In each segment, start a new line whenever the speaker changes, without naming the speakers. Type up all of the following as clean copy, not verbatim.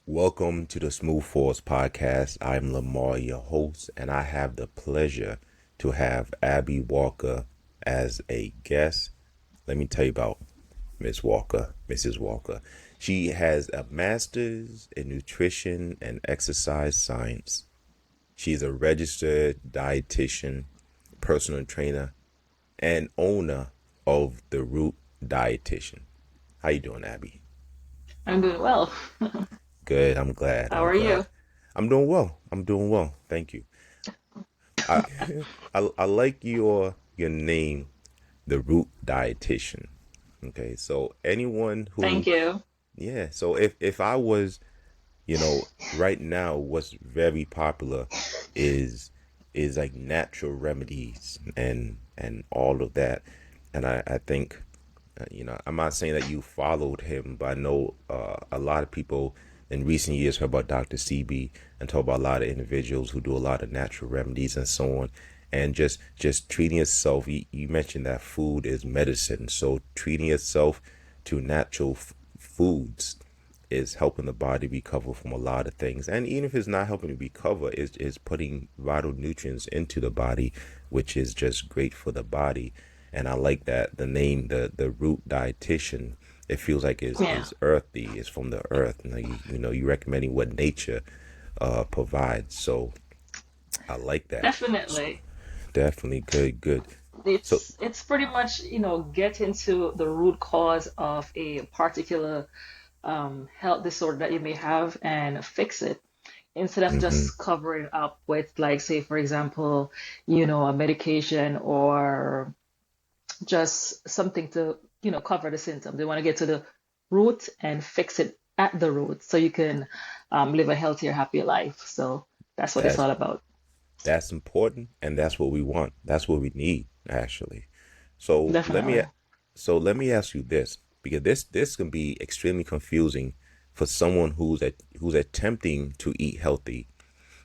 Welcome to the Smooth Force podcast. I'm Lamar, your host, and I have the pleasure to have Abby Walker as a guest. Let me tell you about Mrs. Walker. She has a master's in nutrition and exercise science. She's a registered dietitian, personal trainer, and owner of the Root Dietition. How you doing, Abby?
I'm doing well.
Good. I'm glad.
How
I'm
are
glad.
you?
I'm doing well. I'm doing well. Thank you. I I like your name, the Root Dietitian. Okay, so anyone
Thank
who,
you.
yeah. So if I was, right now, what's very popular is like natural remedies and all of that, and I think, I'm not saying that you followed him, but I know a lot of people in recent years heard about Dr. CB and talk about a lot of individuals who do a lot of natural remedies and so on, and just treating yourself. You mentioned that food is medicine, so treating yourself to natural foods is helping the body recover from a lot of things. And even if it's not helping to recover, it's putting vital nutrients into the body, which is just great for the body. And I like that the name, the Root Dietitian. It feels like
Yeah,
is earthy. It's from the earth. You recommending what nature provides. So I like that. So
definitely.
definitely good. So
It's pretty much, get into the root cause of a particular health disorder that you may have and fix it instead of
hmm
just covering up with, like, say, for example, a medication or just something to, cover the symptom. They want to get to the root and fix it at the root so you can live a healthier, happier life. So that's what it's
that's
all about.
that's important, and that's what we want. That's what we need, actually. So
Definitely.
let me ask you this, because this can be extremely confusing for someone who's attempting to eat healthy.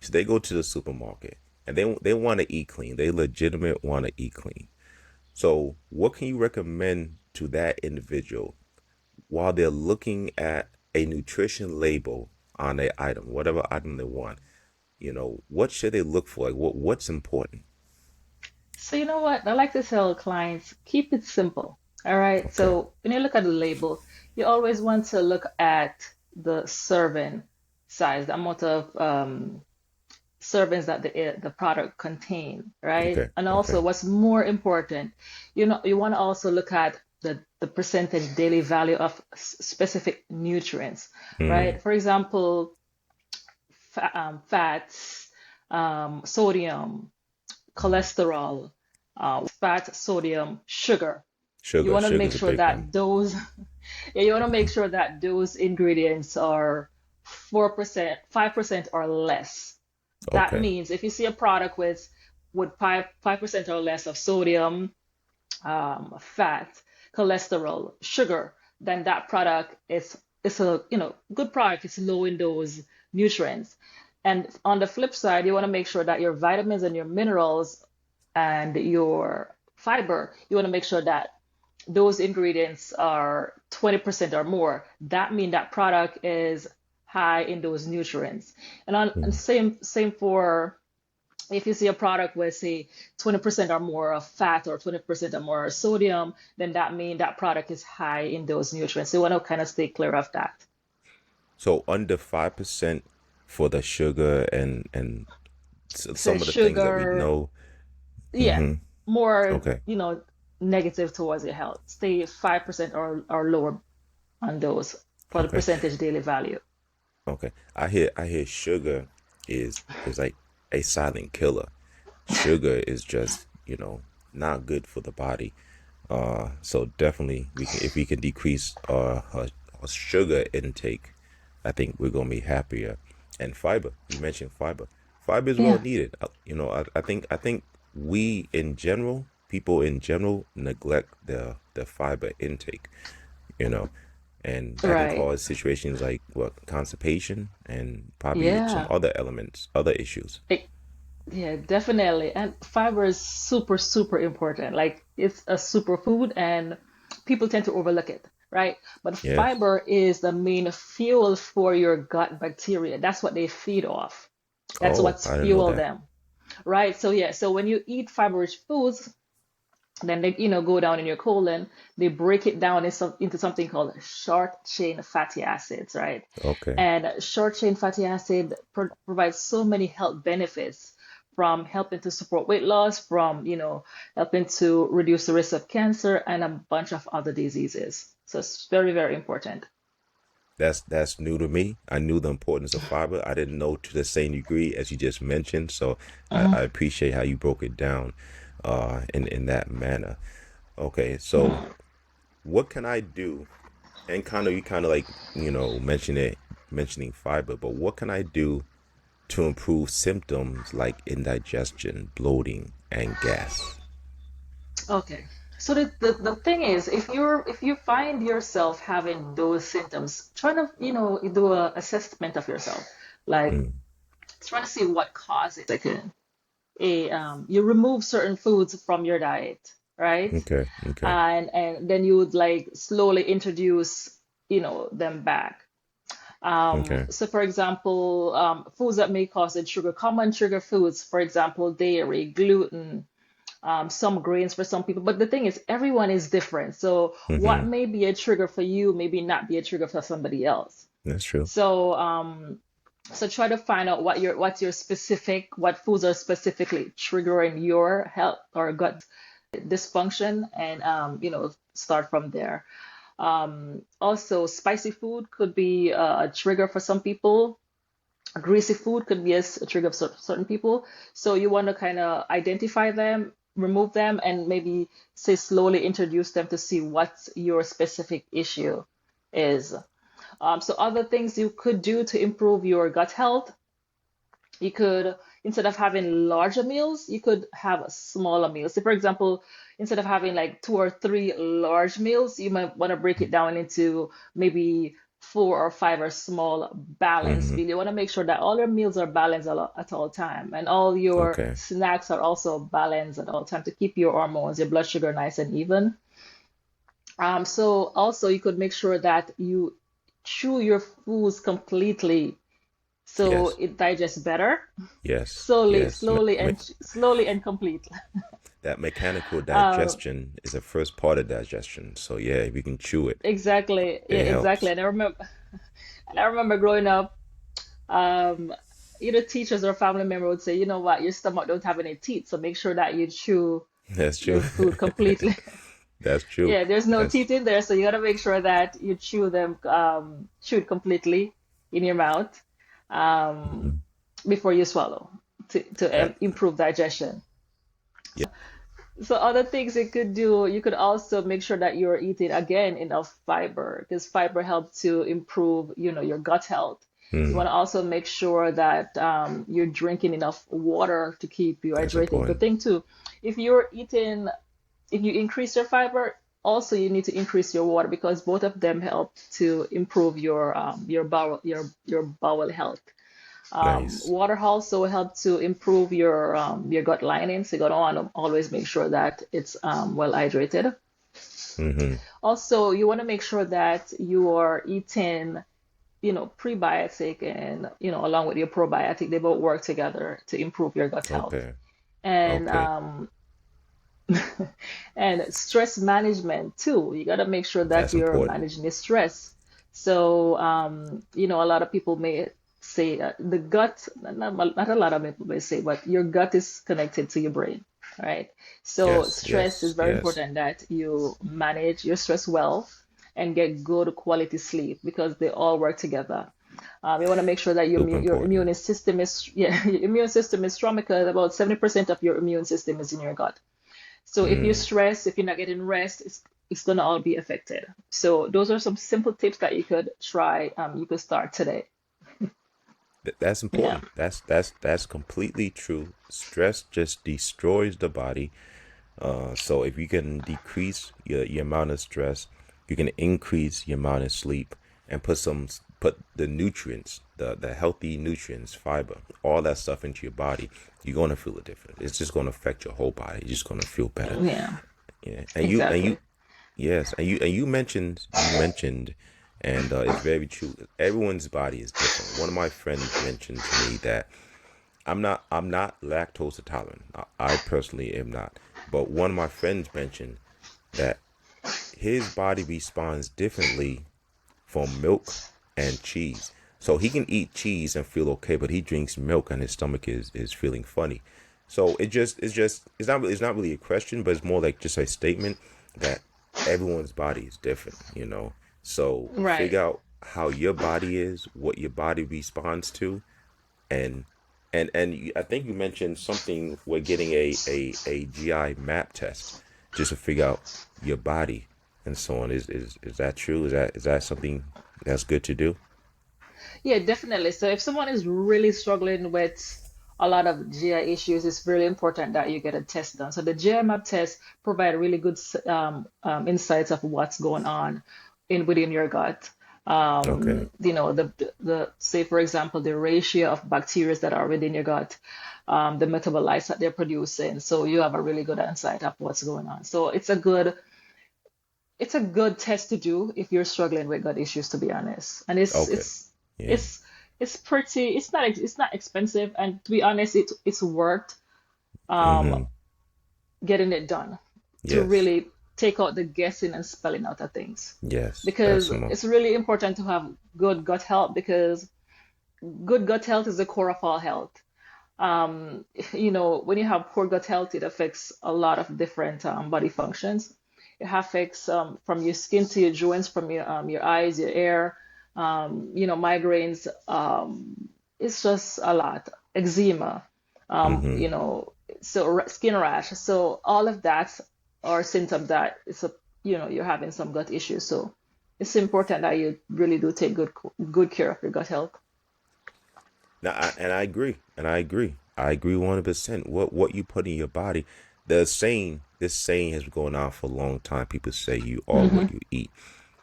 So they go to the supermarket and they want to eat clean. They legitimate want to eat clean. So what can you recommend to that individual while they're looking at a nutrition label on a item, whatever item they want? What should they look for? Like what's important?
So you know what? I like to tell clients, keep it simple. All right.
Okay.
So when you look at the label, you always want to look at the serving size, the amount of servings that the product contain, right?
Okay.
And also,
Okay.
what's more important, you want to also look at the percentage daily value of specific nutrients,
Mm,
right? For example, fats, sodium, cholesterol, fat, sodium, sugar. You want to make
sugar's a
sure
big one.
that those, yeah, you want to make sure that those ingredients are 4%, 5% or less. That
Okay.
means if you see a product with 5% or less of sodium, fat, cholesterol, sugar, then that product is a good product. It's low in those nutrients. And on the flip side, you want to make sure that your vitamins and your minerals and your fiber, you want to make sure that those ingredients are 20% or more. That means that product is high in those nutrients. And
Mm.
same for if you see a product with, say, 20% or more of fat or 20% or more sodium, then that means that product is high in those nutrients. So you want to kind of stay clear of that.
So under 5% for the sugar and
So
some of the things that we
sugar,
know.
yeah,
hmm
more,
Okay.
negative towards your health. Stay 5% or lower on those for the
Okay.
percentage daily value.
Okay. I hear sugar is like a silent killer. Sugar is just, not good for the body. So definitely we can if we can decrease our sugar intake, I think we're gonna be happier. And fiber, you mentioned fiber. Fiber is well
Yeah,
needed. I think we in general, people in general, neglect the fiber intake. You know, and that can
right.
cause situations like what constipation and probably some
Yeah.
other elements, other issues.
It, yeah, definitely. And fiber is super, super important. Like it's a superfood and people tend to overlook it. right? But
Yes.
fiber is the main fuel for your gut bacteria. That's what they feed off. That's
Oh,
what's
I didn't know
fuel
that.
them, right? So yeah, so when you eat fiber-rich foods, then they, go down in your colon, they break it down into something called short chain fatty acids, right?
Okay.
And short chain fatty acid provides so many health benefits, from helping to support weight loss, from, helping to reduce the risk of cancer and a bunch of other diseases. So it's very, very important.
That's new to me. I knew the importance of fiber. I didn't know to the same degree as you just mentioned. So I
Mhm.
appreciate how you broke it down in that manner. Okay, so what can I do? And kind of you kind of like, mentioning fiber, but what can I do to improve symptoms like indigestion, bloating, and gas?
Okay. So the thing is, if you find yourself having those symptoms, try to, do a assessment of yourself. Like,
Mm,
trying to see what causes it. Like, you remove certain foods from your diet, right?
okay, okay,
And then you would like slowly introduce, them back.
okay.
So for example, foods that may cause sugar, common sugar foods, for example, dairy, gluten, some grains for some people. But the thing is, everyone is different. So what
Mm-hmm.
may be a trigger for you, maybe not be a trigger for somebody else.
That's true.
So try to find out what foods are specifically triggering your health or gut dysfunction, and start from there. Also, spicy food could be a trigger for some people. Greasy food could be a trigger for certain people. So you want to kind of identify them, remove them, and maybe say slowly introduce them to see what your specific issue is. So other things you could do to improve your gut health, you could, instead of having larger meals, you could have smaller meals. So for example, instead of having like two or three large meals, you might want to break it down into maybe four or five or small balanced
Mm-hmm.
meal. You want to make sure that all your meals are balanced at all time, and all your
Okay.
snacks are also balanced at all time to keep your hormones, your blood sugar nice and even. So also you could make sure that you chew your foods completely so
Yes.
it digests better,
Yes.
slowly,
Yes.
slowly and completely.
That mechanical
Um,
digestion is the first part of digestion. So yeah, if you can chew it,
exactly, yeah,
it
exactly.
helps.
And I remember growing up, um, teachers or family member would say, you know what, your stomach don't have any teeth, so make sure that you chew
That's
your
true.
food completely.
That's true.
Yeah, there's no
That's
teeth in there, so you gotta make sure that you chew it completely in your mouth, um,
mhm.
before you swallow to
That.
improve digestion.
Yeah.
So other things you could do, you could also make sure that you're eating again enough fiber, because fiber helps to improve, your gut health. You want
Mm,
to also make sure that you're drinking enough water to keep you
that's
hydrated. The
important.
thing too, if you're eating, if you increase your fiber, also you need to increase your water, because both of them help to improve your bowel health.
Nice.
Water also help to improve your gut lining, so you gotta want to always make sure that it's well hydrated.
Mm-hmm.
Also, you want to make sure that you are eating, prebiotic and, along with your probiotic, they both work together to improve your gut health.
Okay.
And
Okay.
and stress management too. You got to make sure that
That's
you're
important.
managing the stress. So, a lot of people may say the gut, not a lot of people may say, but your gut is connected to your brain, right? So,
Yes.
stress is
Yes.
very
Yes.
important that you manage your stress well and get good quality sleep, because they all work together. You want to make sure that your
Super
your
important.
immune system is, yeah, your immune system is strong, because about 70% of your immune system is in your gut. So if you
Mm.
stress, if you're not getting rest, it's gonna all be affected. So those are some simple tips that you could try. You could start today.
That's
Yeah.
important. That's completely true. Stress just destroys the body. So if you can decrease your amount of stress, you can increase your amount of sleep and put the nutrients, the healthy nutrients, fiber, all that stuff into your body. You're gonna feel a difference. It's just gonna affect your whole body. You're just gonna feel better.
Yeah.
Yeah. And you
Exactly.
Yes, and you mentioned, and it's very true. Everyone's body is different. One of my friends mentioned to me that I'm not lactose intolerant. I personally am not. But one of my friends mentioned that his body responds differently from milk and cheese. So he can eat cheese and feel okay, but he drinks milk and his stomach is feeling funny. So it's not really a question, but it's more like just a statement that everyone's body is different. So
Right.
figure out how your body is, what your body responds to, and I think you mentioned something. We're getting a GI map test just to figure out your body and so on. Is that true? Is that something that's good to do?
Yeah, definitely. So if someone is really struggling with a lot of GI issues, it's really important that you get a test done. So the GI map test provide really good insights of what's going on in within your gut.
Okay.
The say for example the ratio of bacteria that are within your gut, the metabolites that they're producing. So you have a really good insight of what's going on. So it's a good test to do if you're struggling with gut issues, to be honest. And it's
Okay.
it's
Yeah.
it's it's pretty. It's not expensive, and to be honest, it's worth um
Mm-hmm.
getting it done to
Yes.
really take out the guessing and spelling out of things,
Yes. That's
because
some.
it's really important to have good gut health, because good gut health is the core of all health. When you have poor gut health, it affects a lot of different body functions. It affects from your skin to your joints, from your eyes, your hair, migraines. It's just a lot. Eczema,
Mm-hmm.
so skin rash. So all of that are symptoms that you're having some gut issues. So it's important that you really do take good care of your gut health.
Now, and I agree, and I agree. I agree 100%. What you put in your body, this saying has been going on for a long time. People say you are
Hmm.
what you eat.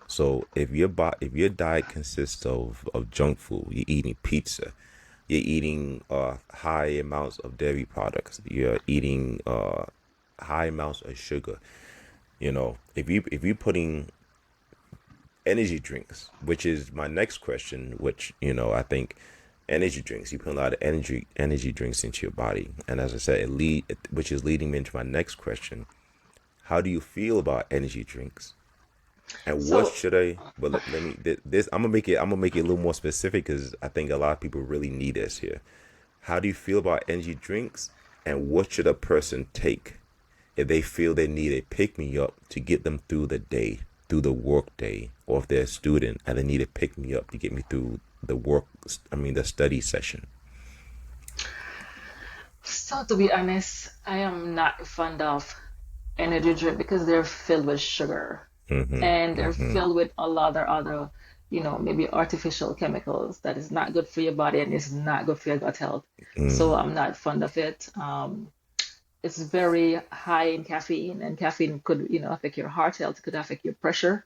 So if your diet consists of junk food, you're eating pizza, you're eating high amounts of dairy products, you're eating high amounts of sugar. If you putting energy drinks, which is my next question, which I think energy drinks, you put a lot of energy drinks into your body, and as I said, which is leading me into my next question: how do you feel about energy drinks? And what
So
should I? But let me this. I'm gonna make it a little more specific because I think a lot of people really need this here. How do you feel about energy drinks? And what should a person take if they feel they need a pick me up to get them through the day, through the work day, or if they're a student and they need a pick me up to get me through the work, the study session?
So to be honest, I am not fond of energy drink because they're filled with sugar,
Mm-hmm.
and they're
Mm-hmm.
filled with a lot of other, maybe artificial chemicals that is not good for your body and is not good for your gut health. So
Mm.
I'm not fond of it. It's very high in caffeine, and caffeine could, affect your heart health, it could affect your pressure.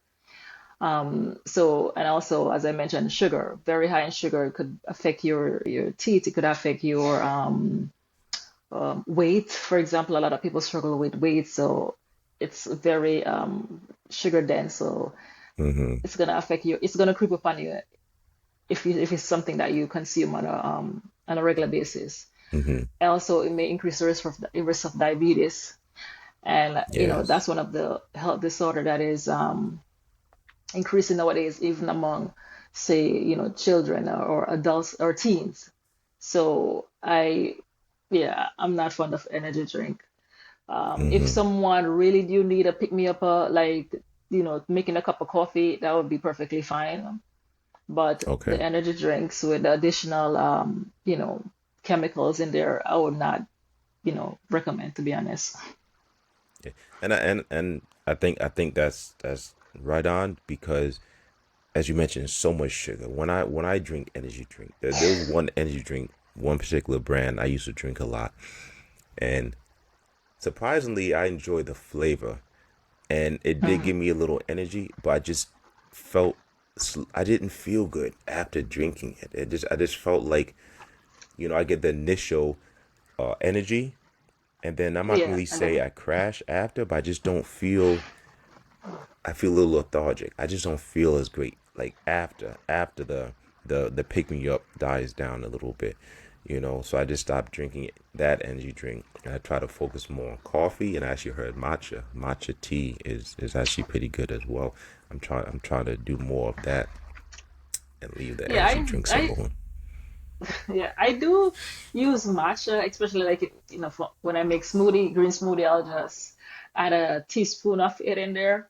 And also, as I mentioned, sugar, very high in sugar could affect your teeth. It could affect your weight. For example, a lot of people struggle with weight, so it's very sugar dense. So
Mm-hmm.
it's gonna affect you. It's gonna creep up on you if it's something that you consume on a regular basis.
Mm-hmm.
Also, it may increase the risk of diabetes, and
Yes.
that's one of the health disorder that is increasing nowadays, even among, say, children or adults or teens. So yeah, I'm not fond of energy drink. If
Mm-hmm.
someone really do need a pick me up, like making a cup of coffee, that would be perfectly fine. But the
Okay.
energy drinks with the additional, chemicals in there, I would not, recommend, to be honest.
Yeah. And I think that's right on because as you mentioned, so much sugar. When I drink energy drink, there was one energy drink, one particular brand I used to drink a lot, and surprisingly, I enjoyed the flavor, and it did
Mhm.
give me a little energy, but felt I didn't feel good after drinking it. I just felt like I get the initial energy, and then I'm not
Yeah,
really
and
say
then
I crash after, but I just don't feel. I feel a little lethargic. I just don't feel as great like after the pick me up dies down a little bit, you know. So I just stopped drinking that energy drink, and I try to focus more on coffee. And I actually heard matcha tea is actually pretty good as well. I'm trying to do more of that and leave the
Yeah,
energy drinks alone.
yeah, I do use matcha, especially like for when I make green smoothie, I'll just add a teaspoon of it in there.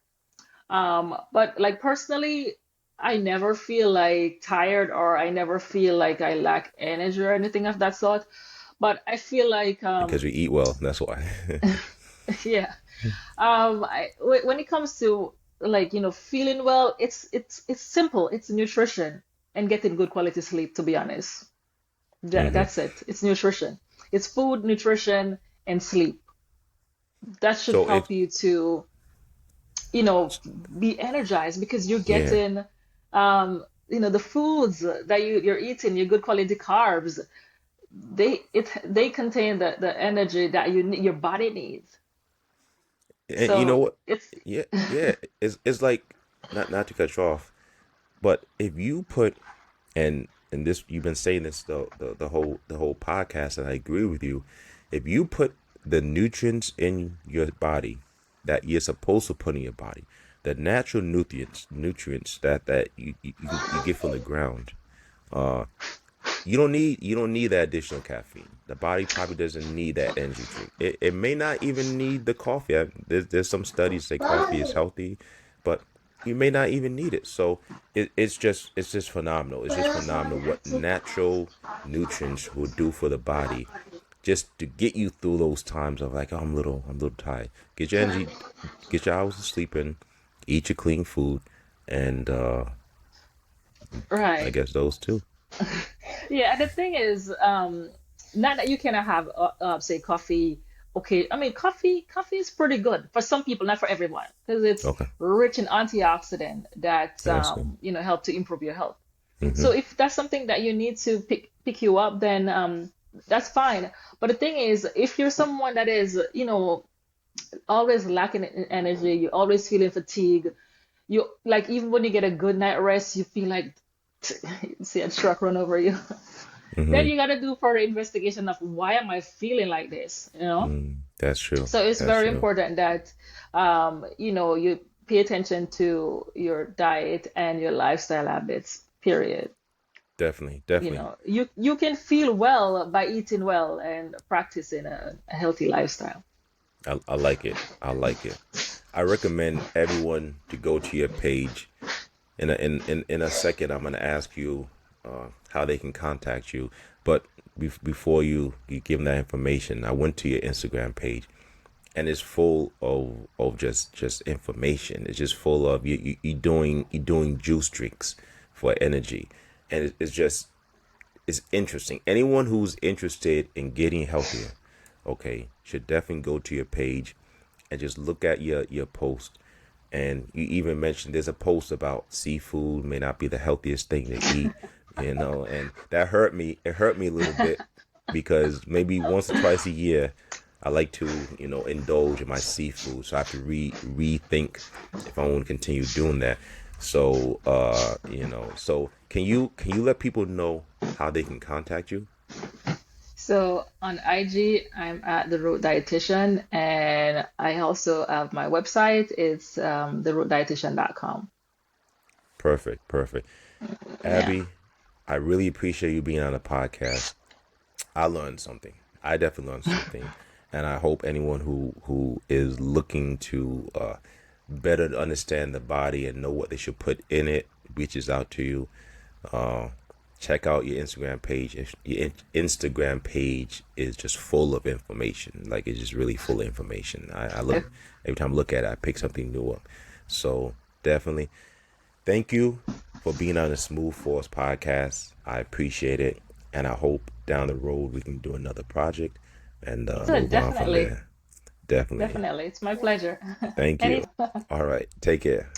But like personally, I never feel like tired or I never feel like I lack energy or anything of that sort. But I feel like
Because we eat well, that's why.
yeah. When it comes to like feeling well, it's simple. It's nutrition and getting good quality sleep, to be honest.
Hmm.
That's it. It's nutrition. It's food, nutrition, and sleep. That should
So if
help you to, you know, be energized because you're
yeah,
getting, the foods that you're eating, your good quality carbs. They contain the energy that your body needs.
and you know
So
what?
it's
Yeah, yeah. It's like not to cut you off, but if you put and this you've been saying this the whole podcast, and I agree with you. If you put the nutrients in your body that you're supposed to put in your body, the natural nutrients that you get from the ground, uh, you don't need that additional caffeine. The body probably doesn't need that energy drink. It may not even need the coffee. There's some studies say coffee is healthy, but you may not even need it. So it's just phenomenal. It's just phenomenal what natural nutrients will do for the body, just to get you through those times of like, oh, I'm a little tired. Get your energy, get your hours of sleep in, eat your clean food, and I
right.
guess those two.
Yeah, and the thing is, not that you cannot have, say, coffee. Okay, I mean, coffee is pretty good for some people, not for everyone, because it's
Okay,
rich in antioxidant that
that's good.
help to improve your health.
Mm-hmm.
So if that's something that you need to pick you up, then that's fine. But the thing is, if you're someone that is, always lacking in energy, you're always feeling fatigue, you like even when you get a good night rest, you feel like see a truck run over you. Then
Mm-hmm.
you got to do further investigation of why am I feeling like this.
That's true.
So it's
That's
very
true.
important that you pay attention to your diet and your lifestyle habits, period.
Definitely.
You
Definitely.
know, you can feel well by eating well and practicing a healthy lifestyle.
I like it. I like it. I recommend everyone to go to your page. In a second, I'm gonna ask you how they can contact you. But before you give them that information, I went to your Instagram page, and it's full of just information. It's just full of you doing juice drinks for energy, and it's just it's interesting. Anyone who's interested in getting healthier, okay, should definitely go to your page and just look at your post. And you even mentioned there's a post about seafood may not be the healthiest thing to eat, and that hurt me. It hurt me a little bit because maybe once or twice a year I like to, indulge in my seafood. So I have to rethink if I want to continue doing that. So so can you let people know how they can contact you?
So on IG, I'm at the Root Dietitian, and I also have my website. It's therootdietitian.com.
Perfect, perfect.
Yeah.
Abby, I really appreciate you being on the podcast. I learned something. I definitely learned something, and I hope anyone who is looking to better understand the body and know what they should put in it reaches out to you. Uh, Check out your Instagram page. Your Instagram page is just full of information. Like it's just really full of information. I look every time I look at it, I pick something new up. So definitely, thank you for being on the Smooth Force podcast. I appreciate it, and I hope down the road we can do another project and
So
move on from
definitely,
there. Definitely.
definitely. It's my pleasure.
Thank you.
Anytime.
All right. Take care.